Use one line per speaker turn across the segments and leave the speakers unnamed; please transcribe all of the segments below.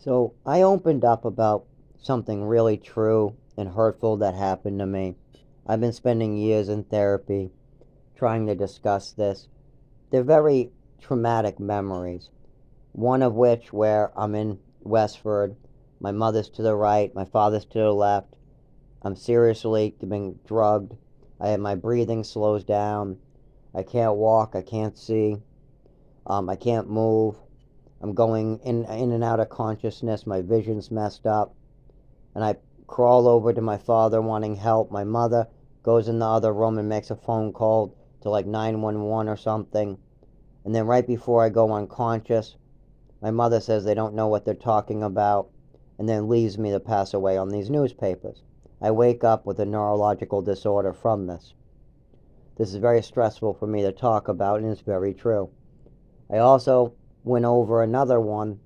So I opened up about something really true and hurtful that happened to me. I've been spending years in therapy trying to discuss this. They're very traumatic memories. One of which where I'm in Westford, my mother's to the right, my father's to the left. I'm seriously being drugged. My breathing slows down. I can't walk. I can't see. I can't move. I'm going in and out of consciousness. My vision's messed up. And I crawl over to my father wanting help. My mother goes in the other room and makes a phone call to like 911 or something. And then right before I go unconscious, my mother says they don't know what they're talking about and then leaves me to pass away on these newspapers. I wake up with a neurological disorder from this. This is very stressful for me to talk about, and it's very true. I also went over another one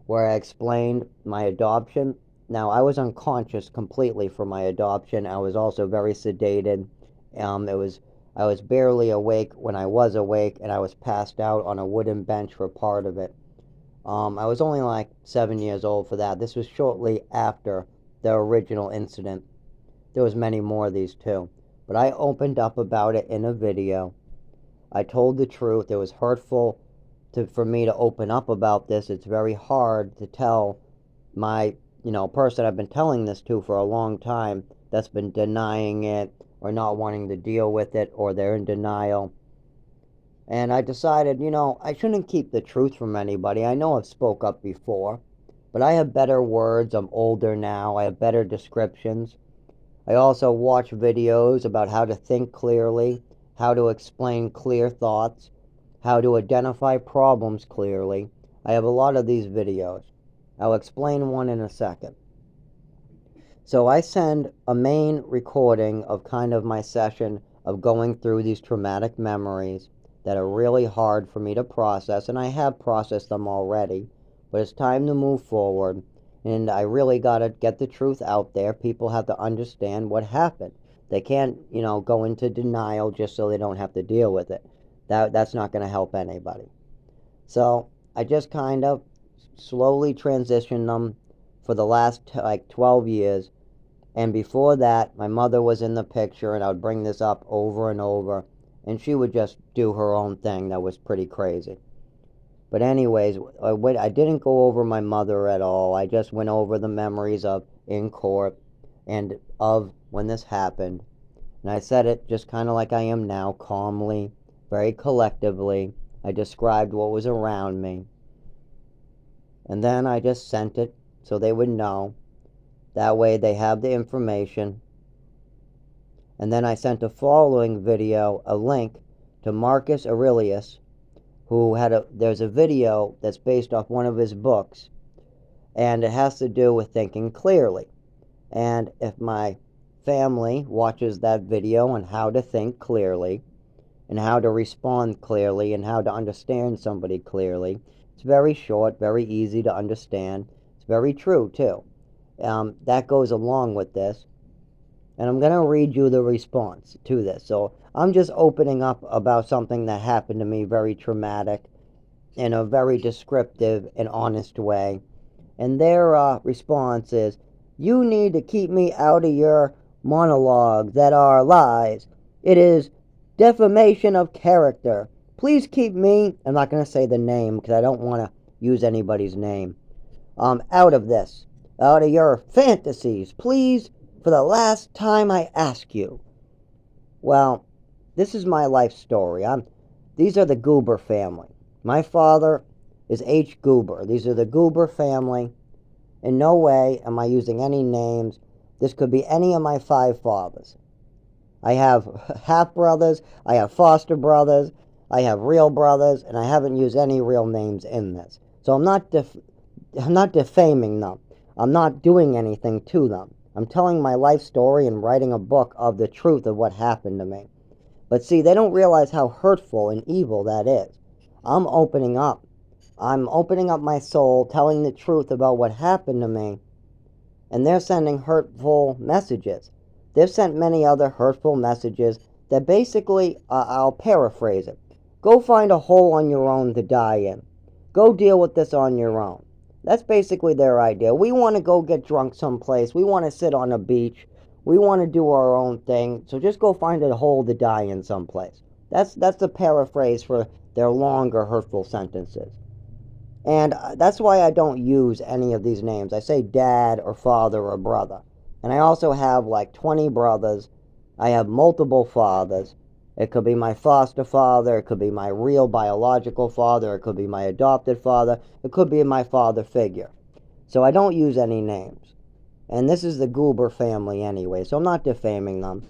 where I explained my adoption. Now, I was unconscious completely for my adoption. I was also very sedated. It was I was barely awake when I was awake, and I was passed out on a wooden bench for part of it. I was only like 7 years old for that. This was shortly after the original incident. There was many more of these too, but I opened up about it in a video. I told the truth. It was hurtful for me to open up about this. It's very hard to tell my person I've been telling this to for a long time that's been denying it or not wanting to deal with it, or they're in denial. And I decided, I shouldn't keep the truth from anybody. I know I've spoke up before, but I have better words. I'm older now. I have better descriptions. I also watch videos about how to think clearly, how to explain clear thoughts, how to identify problems clearly. I have a lot of these videos. I'll explain one in a second. So I send a main recording of kind of my session of going through these traumatic memories that are really hard for me to process, and I have processed them already, but it's time to move forward, and I really got to get the truth out there. People have to understand what happened. They can't, go into denial just so they don't have to deal with it. That's not going to help anybody. So I just kind of slowly transitioned them for the last like 12 years. And before that, my mother was in the picture, and I would bring this up over and over, and she would just do her own thing that was pretty crazy. But anyways, I didn't go over my mother at all. I just went over the memories of in court and of when this happened. And I said it just kind of like I am now, calmly, very collectively. I described what was around me. And then I just sent it so they would know. That way they have the information. And then I sent a following video, a link to Marcus Aurelius, who there's a video that's based off one of his books, and it has to do with thinking clearly. And if my family watches that video on how to think clearly, and how to respond clearly, and how to understand somebody clearly, it's very short, very easy to understand. It's very true, too. That goes along with this. And I'm going to read you the response to this. So I'm just opening up about something that happened to me, very traumatic, in a very descriptive and honest way. And their response is, "You need to keep me out of your monologues that are lies. It is defamation of character. Please keep me," I'm not going to say the name because I don't want to use anybody's name, "out of this, out of your fantasies. Please, for the last time I ask you." Well, this is my life story. These are the Goober family. My father is H. Goober. These are the Goober family. In no way am I using any names. This could be any of my 5 fathers. I have half brothers, I have foster brothers, I have real brothers, and I haven't used any real names in this. So I'm not defaming them. I'm not doing anything to them. I'm telling my life story and writing a book of the truth of what happened to me. But see, they don't realize how hurtful and evil that is. I'm opening up. I'm opening up my soul, telling the truth about what happened to me, and they're sending hurtful messages. They've sent many other hurtful messages that basically, I'll paraphrase it. Go find a hole on your own to die in. Go deal with this on your own. That's basically their idea. We want to go get drunk someplace. We want to sit on a beach. We want to do our own thing. So just go find a hole to die in someplace. That's the paraphrase for their longer hurtful sentences. And that's why I don't use any of these names. I say dad or father or brother. And I also have like 20 brothers. I have multiple fathers. It could be my foster father. It could be my real biological father. It could be my adopted father. It could be my father figure. So I don't use any names. And this is the Goober family anyway, so I'm not defaming them.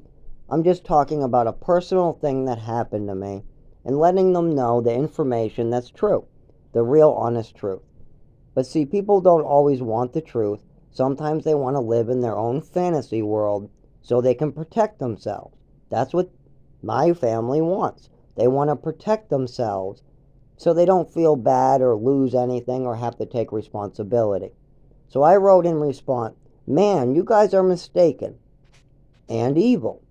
I'm just talking about a personal thing that happened to me and letting them know the information that's true, the real honest truth. But see, people don't always want the truth. Sometimes they want to live in their own fantasy world so they can protect themselves. That's what my family wants. They want to protect themselves so they don't feel bad or lose anything or have to take responsibility. So I wrote in response, man, you guys are mistaken and evil.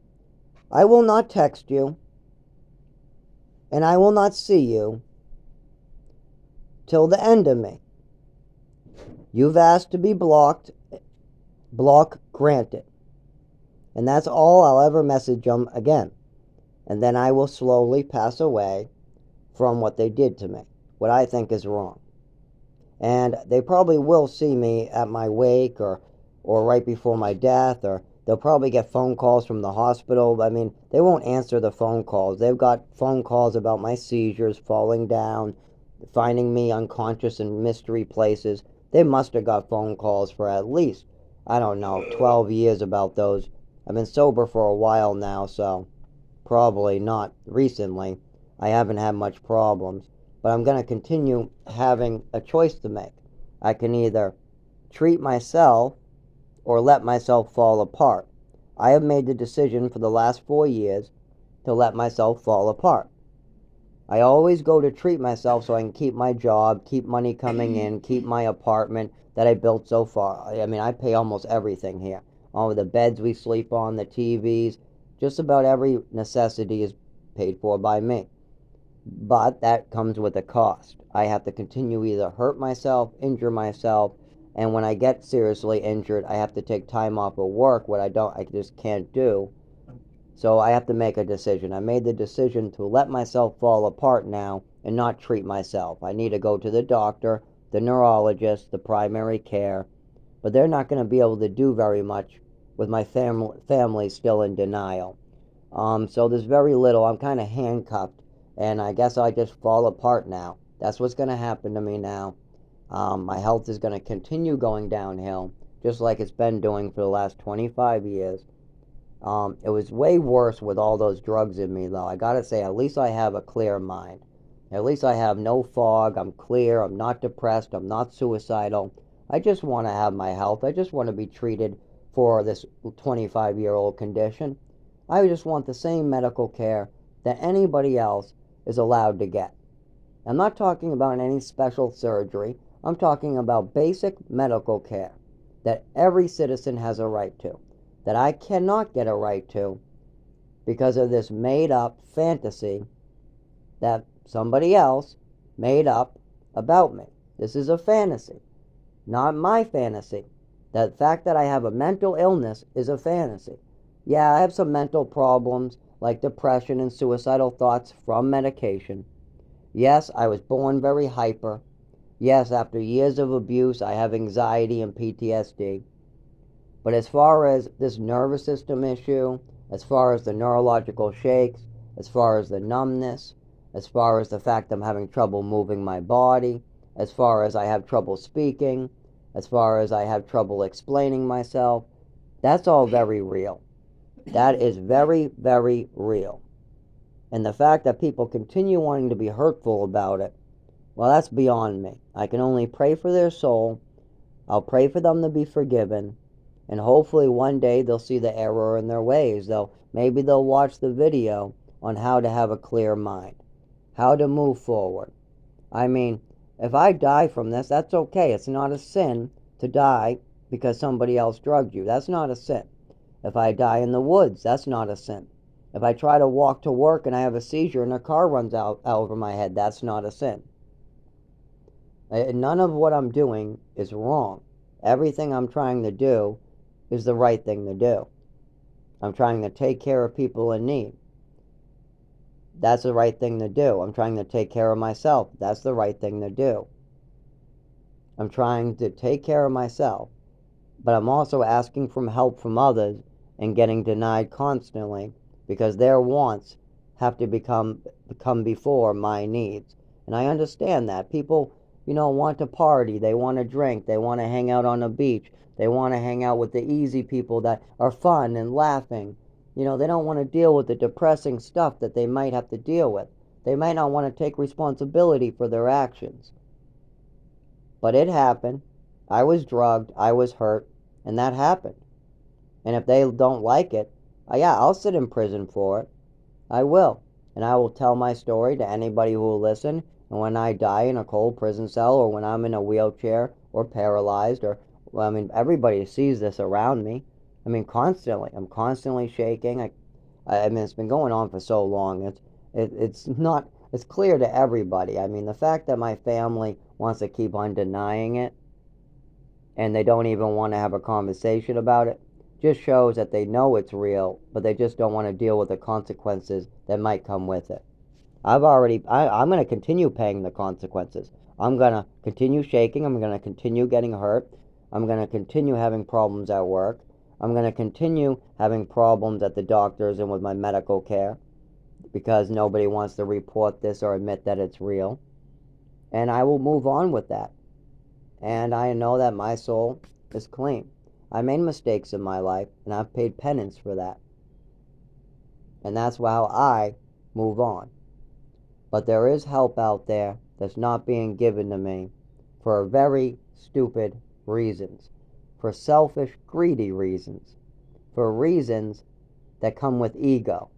I will not text you and I will not see you till the end of me. You've asked to be blocked. Block granted. And that's all I'll ever message them again. And then I will slowly pass away from what they did to me, what I think is wrong. And they probably will see me at my wake or right before my death, or they'll probably get phone calls from the hospital. I mean, they won't answer the phone calls. They've got phone calls about my seizures, falling down, finding me unconscious in mystery places. They must have got phone calls for at least, I don't know, 12 years about those. I've been sober for a while now, so probably not recently. I haven't had much problems. But I'm going to continue having a choice to make. I can either treat myself or let myself fall apart. I have made the decision for the last 4 years to let myself fall apart. I always go to treat myself so I can keep my job, keep money coming in, keep my apartment that I built so far. I mean, I pay almost everything here. All the beds we sleep on, the TVs, just about every necessity is paid for by me. But that comes with a cost. I have to continue either hurt myself, injure myself, and when I get seriously injured, I have to take time off of work, what I just can't do. So I have to make a decision. I made the decision to let myself fall apart now and not treat myself. I need to go to the doctor, the neurologist, the primary care, but they're not going to be able to do very much with my family still in denial. So there's very little. I'm kind of handcuffed, and I guess I just fall apart now. That's what's going to happen to me now. My health is going to continue going downhill, just like it's been doing for the last 25 years. It was way worse with all those drugs in me, though. I gotta say, at least I have a clear mind. At least I have no fog. I'm clear. I'm not depressed. I'm not suicidal. I just want to have my health. I just want to be treated for this 25-year-old condition. I just want the same medical care that anybody else is allowed to get. I'm not talking about any special surgery. I'm talking about basic medical care that every citizen has a right to, that I cannot get a right to because of this made up fantasy that somebody else made up about me. This is a fantasy, not my fantasy. The fact that I have a mental illness is a fantasy. Yeah, I have some mental problems like depression and suicidal thoughts from medication. Yes, I was born very hyper. Yes, after years of abuse, I have anxiety and PTSD. But as far as this nervous system issue, as far as the neurological shakes, as far as the numbness, as far as the fact I'm having trouble moving my body, as far as I have trouble speaking, as far as I have trouble explaining myself, that's all very real. That is very, very real. And the fact that people continue wanting to be hurtful about it, well, that's beyond me. I can only pray for their soul. I'll pray for them to be forgiven. And hopefully one day they'll see the error in their ways. Maybe they'll watch the video on how to have a clear mind, how to move forward. I mean, if I die from this, that's okay. It's not a sin to die because somebody else drugged you. That's not a sin. If I die in the woods, that's not a sin. If I try to walk to work and I have a seizure and a car runs out over my head, that's not a sin. None of what I'm doing is wrong. Everything I'm trying to do is the right thing to do. I'm trying to take care of people in need. That's the right thing to do. I'm trying to take care of myself. That's the right thing to do. I'm trying to take care of myself, but I'm also asking for help from others and getting denied constantly because their wants have to become before my needs. And I understand that. People, want to party, they want to drink, they want to hang out on the beach, they want to hang out with the easy people that are fun and laughing. They don't want to deal with the depressing stuff that they might have to deal with. They might not want to take responsibility for their actions. But it happened. I was drugged, I was hurt, and that happened. And if they don't like it, yeah, I'll sit in prison for it. I will. And I will tell my story to anybody who will listen. And when I die in a cold prison cell, or when I'm in a wheelchair or paralyzed, or, well, I mean, everybody sees this around me. I mean, constantly. I'm constantly shaking. I mean, it's been going on for so long. It's not, it's clear to everybody. I mean, the fact that my family wants to keep on denying it and they don't even want to have a conversation about it just shows that they know it's real, but they just don't want to deal with the consequences that might come with it. I'm going to continue paying the consequences. I'm going to continue shaking. I'm going to continue getting hurt. I'm going to continue having problems at work. I'm going to continue having problems at the doctors and with my medical care because nobody wants to report this or admit that it's real. And I will move on with that. And I know that my soul is clean. I made mistakes in my life, and I've paid penance for that. And that's how I move on. But there is help out there that's not being given to me for very stupid reasons, for selfish, greedy reasons, for reasons that come with ego.